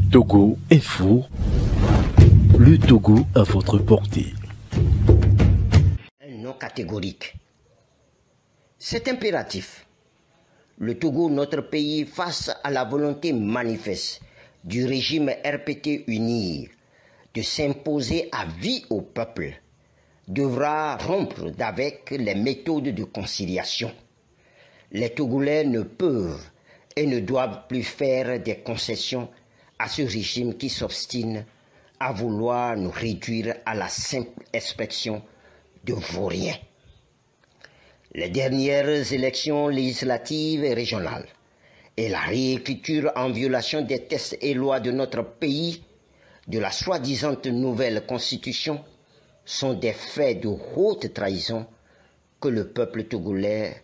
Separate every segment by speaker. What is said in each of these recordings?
Speaker 1: Togo Info, le Togo à votre portée.
Speaker 2: Un non catégorique. C'est impératif. Le Togo, notre pays, face à la volonté manifeste du régime RPT uni de s'imposer à vie au peuple, devra rompre avec les méthodes de conciliation. Les Togolais ne peuvent et ne doivent plus faire des concessions à ce régime qui s'obstine à vouloir nous réduire à la simple expression de vauriens. Les dernières élections législatives et régionales et la réécriture en violation des textes et lois de notre pays de la soi-disant nouvelle constitution sont des faits de haute trahison que le peuple togolais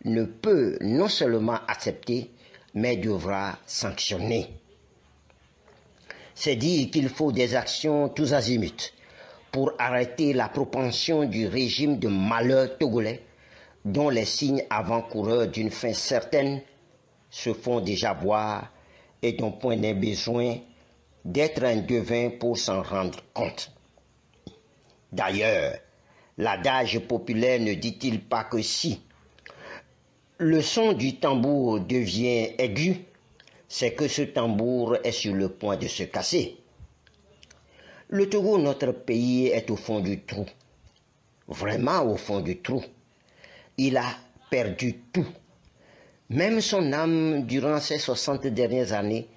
Speaker 2: ne peut non seulement accepter, mais devra sanctionner. C'est dire qu'il faut des actions tous azimuts pour arrêter la propension du régime de malheur togolais dont les signes avant-coureurs d'une fin certaine se font déjà voir et dont point n'est besoin d'être un devin pour s'en rendre compte. D'ailleurs, l'adage populaire ne dit-il pas que si le son du tambour devient aigu, c'est que ce tambour est sur le point de se casser. Le Togo, notre pays, est au fond du trou. Vraiment au fond du trou. Il a perdu tout. Même son âme durant ces 60 dernières années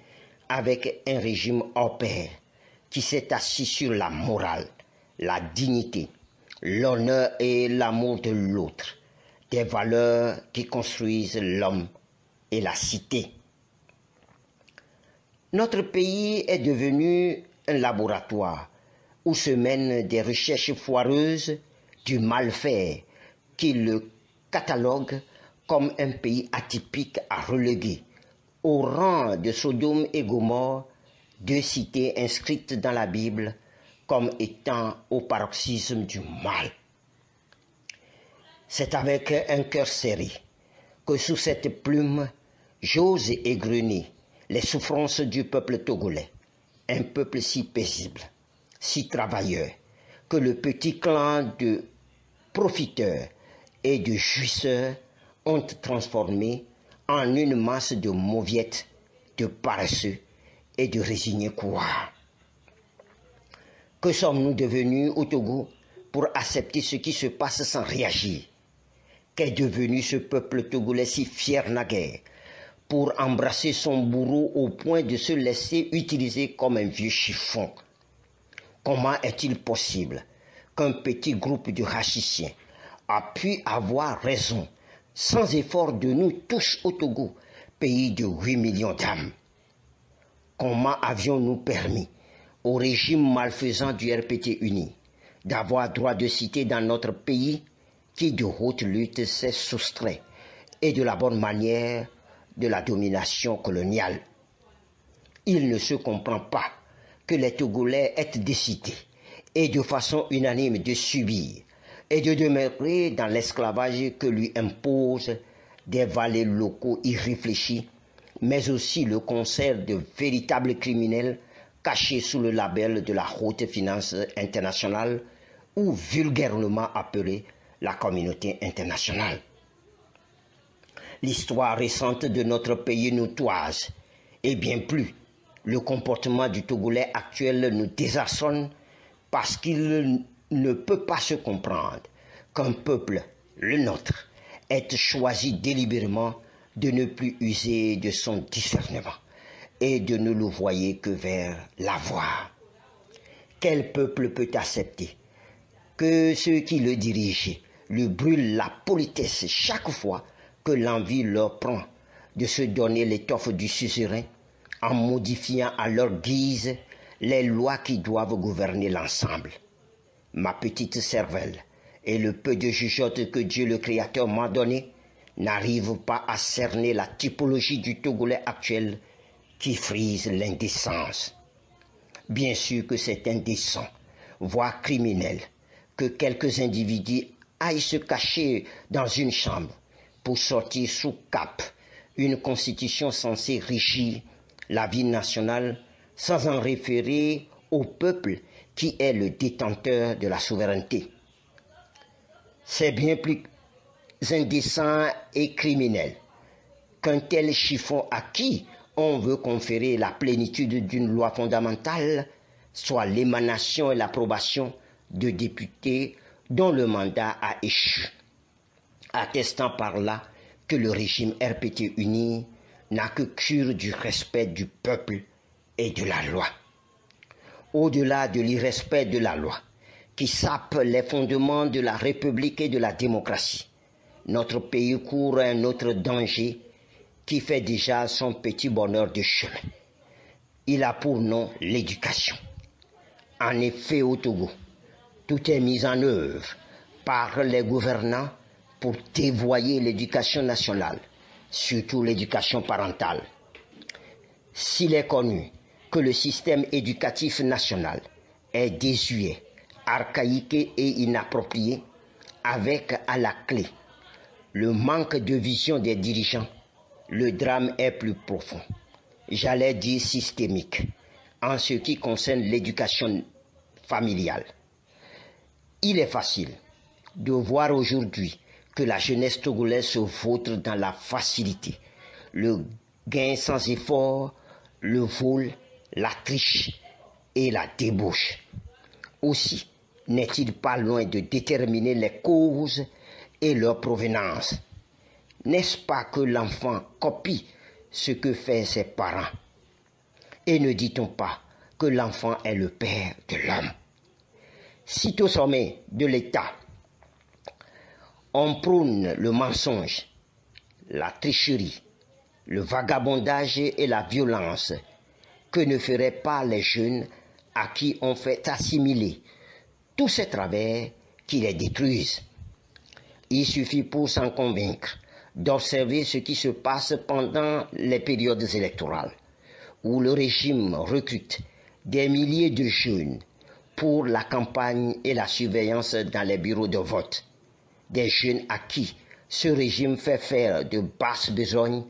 Speaker 2: avec un régime hors pair qui s'est assis sur la morale, la dignité, l'honneur et l'amour de l'autre, des valeurs qui construisent l'homme et la cité. Notre pays est devenu un laboratoire où se mènent des recherches foireuses du mal-faire qui le catalogue comme un pays atypique à reléguer au rang de Sodome et Gomorrhe, deux cités inscrites dans la Bible comme étant au paroxysme du mal. C'est avec un cœur serré que sous cette plume, j'ose égrener les souffrances du peuple togolais, un peuple si paisible, si travailleur, que le petit clan de profiteurs et de jouisseurs ont transformé en une masse de mauviettes, de paresseux et de résignés couards. Que sommes-nous devenus au Togo pour accepter ce qui se passe sans réagir? Qu'est devenu ce peuple togolais si fier naguère pour embrasser son bourreau au point de se laisser utiliser comme un vieux chiffon? Comment est-il possible qu'un petit groupe de rachiciens a pu avoir raison sans effort de nous tous au Togo, pays de 8 millions d'âmes? Comment avions-nous permis au régime malfaisant du RPT uni d'avoir droit de cité dans notre pays qui de haute lutte s'est soustrait et de la bonne manière de la domination coloniale? Il ne se comprend pas que les Togolais aient décidé et de façon unanime de subir et de demeurer dans l'esclavage que lui imposent des valets locaux irréfléchis, mais aussi le concert de véritables criminels cachés sous le label de la haute finance internationale ou vulgairement appelée la communauté internationale. L'histoire récente de notre pays nous toise, et bien plus, le comportement du Togolais actuel nous désarçonne parce qu'il ne peut pas se comprendre qu'un peuple, le nôtre, ait choisi délibérément de ne plus user de son discernement et de ne le voyer que vers l'avoir. Quel peuple peut accepter que ceux qui le dirigent lui brûlent la politesse chaque fois que l'envie leur prend de se donner l'étoffe du suzerain en modifiant à leur guise les lois qui doivent gouverner l'ensemble? Ma petite cervelle et le peu de jugeote que Dieu le Créateur m'a donné n'arrivent pas à cerner la typologie du Togolais actuel qui frise l'indécence. Bien sûr que c'est indécent, voire criminel, que quelques individus aillent se cacher dans une chambre pour sortir sous cape une constitution censée régir la vie nationale sans en référer au peuple qui est le détenteur de la souveraineté. C'est bien plus indécent et criminel qu'un tel chiffon à qui on veut conférer la plénitude d'une loi fondamentale soit l'émanation et l'approbation de députés dont le mandat a échu, attestant par là que le régime RPT uni n'a que cure du respect du peuple et de la loi. Au-delà de l'irrespect de la loi, qui sape les fondements de la République et de la démocratie, notre pays court un autre danger qui fait déjà son petit bonheur de chemin. Il a pour nom l'éducation. En effet, au Togo, tout est mis en œuvre par les gouvernants pour dévoyer l'éducation nationale, surtout l'éducation parentale. S'il est connu que le système éducatif national est désuet, archaïque et inapproprié, avec à la clé le manque de vision des dirigeants, le drame est plus profond, j'allais dire systémique, en ce qui concerne l'éducation familiale. Il est facile de voir aujourd'hui que la jeunesse togolaise se vautre dans la facilité, le gain sans effort, le vol, la triche et la débauche. Aussi, n'est-il pas loin de déterminer les causes et leur provenance? N'est-ce pas que l'enfant copie ce que font ses parents? Et ne dit-on pas que l'enfant est le père de l'homme? Si au sommet de l'État, on prône le mensonge, la tricherie, le vagabondage et la violence, que ne feraient pas les jeunes à qui on fait assimiler tous ces travers qui les détruisent? Il suffit pour s'en convaincre d'observer ce qui se passe pendant les périodes électorales, où le régime recrute des milliers de jeunes pour la campagne et la surveillance dans les bureaux de vote. Des jeunes à qui ce régime fait faire de basses besognes,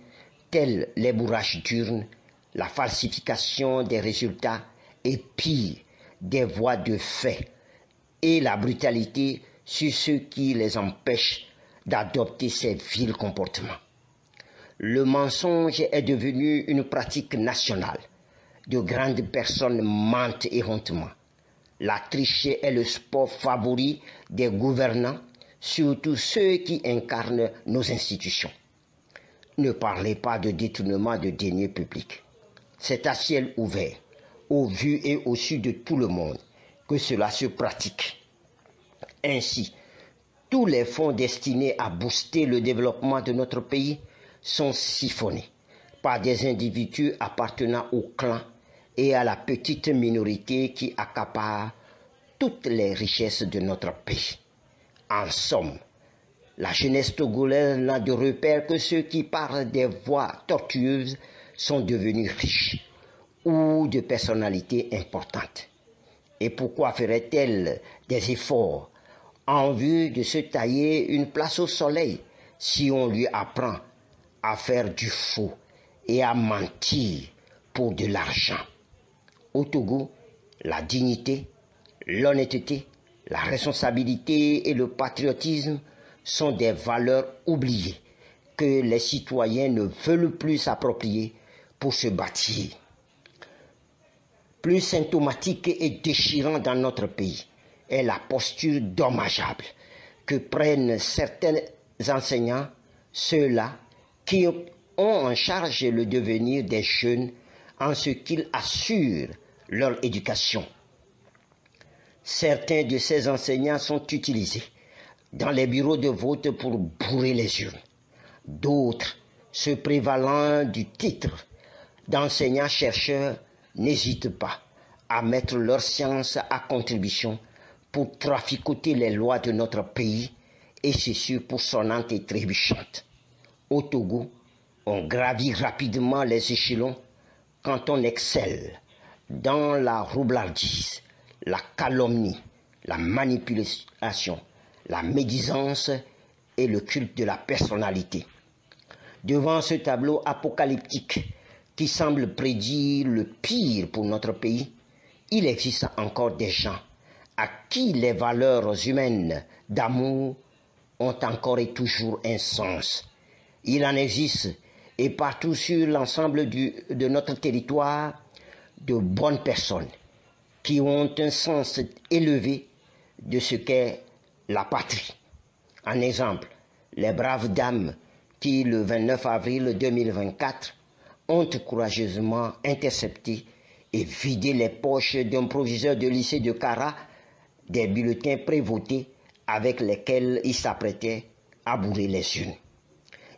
Speaker 2: telles les bourrages d'urnes, la falsification des résultats et pire, des voies de fait et la brutalité sur ceux qui les empêchent d'adopter ces vils comportements. Le mensonge est devenu une pratique nationale. De grandes personnes mentent errontement. La triche est le sport favori des gouvernants, surtout ceux qui incarnent nos institutions. Ne parlez pas de détournement de deniers publics. C'est à ciel ouvert, au vu et au su de tout le monde, que cela se pratique. Ainsi, tous les fonds destinés à booster le développement de notre pays sont siphonnés par des individus appartenant au clan et à la petite minorité qui accapare toutes les richesses de notre pays. En somme, la jeunesse togolaise n'a de repère que ceux qui, par des voies tortueuses, sont devenus riches ou de personnalités importantes. Et pourquoi ferait-elle des efforts en vue de se tailler une place au soleil si on lui apprend à faire du faux et à mentir pour de l'argent? Au Togo, la dignité, l'honnêteté, la responsabilité et le patriotisme sont des valeurs oubliées que les citoyens ne veulent plus s'approprier pour se bâtir. Plus symptomatique et déchirant dans notre pays est la posture dommageable que prennent certains enseignants, ceux-là qui ont en charge le devenir des jeunes en ce qu'ils assurent leur éducation. Certains de ces enseignants sont utilisés dans les bureaux de vote pour bourrer les urnes. D'autres, se prévalant du titre d'enseignants-chercheurs, n'hésitent pas à mettre leur science à contribution pour traficoter les lois de notre pays, et ceci pour sonnante et trébuchante. Au Togo, on gravit rapidement les échelons quand on excelle dans la roublardise, la calomnie, la manipulation, la médisance et le culte de la personnalité. Devant ce tableau apocalyptique qui semble prédire le pire pour notre pays, il existe encore des gens à qui les valeurs humaines d'amour ont encore et toujours un sens. Il en existe, et partout sur l'ensemble de notre territoire, de bonnes personnes qui ont un sens élevé de ce qu'est la patrie. En exemple, les braves dames qui, le 29 avril 2024, ont courageusement intercepté et vidé les poches d'un proviseur de lycée de Cara des bulletins prévotés avec lesquels il s'apprêtait à bourrer les urnes.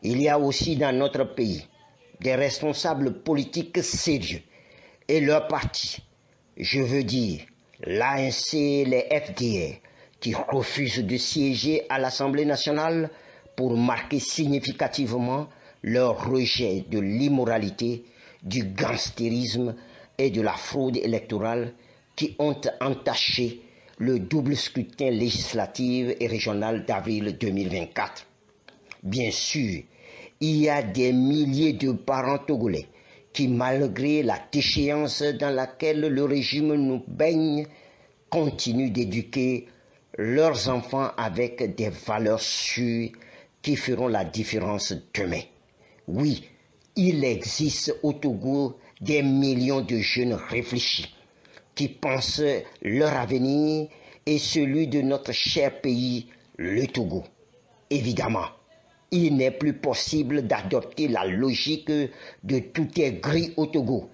Speaker 2: Il y a aussi dans notre pays des responsables politiques sérieux et leurs partis, je veux dire l'ANC et les FDR, qui refusent de siéger à l'Assemblée nationale pour marquer significativement leur rejet de l'immoralité, du gangstérisme et de la fraude électorale qui ont entaché le double scrutin législatif et régional d'avril 2024. Bien sûr, il y a des milliers de parents togolais qui, malgré la déchéance dans laquelle le régime nous baigne, continuent d'éduquer leurs enfants avec des valeurs sûres qui feront la différence demain. Oui, il existe au Togo des millions de jeunes réfléchis qui pensent leur avenir et celui de notre cher pays, le Togo. Évidemment, il n'est plus possible d'adopter la logique de tout est gris au Togo.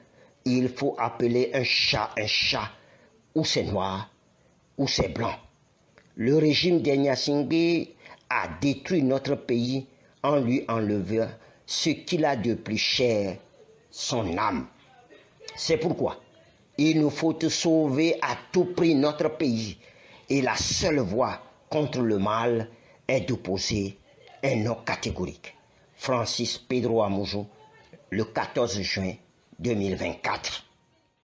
Speaker 2: Il faut appeler un chat, ou c'est noir, ou c'est blanc. Le régime des Gnassingbé a détruit notre pays en lui enlevant ce qu'il a de plus cher, son âme. C'est pourquoi il nous faut sauver à tout prix notre pays. Et la seule voie contre le mal est d'opposer un non catégorique. Francis Pedro Amouzou, le 14 juin 2024.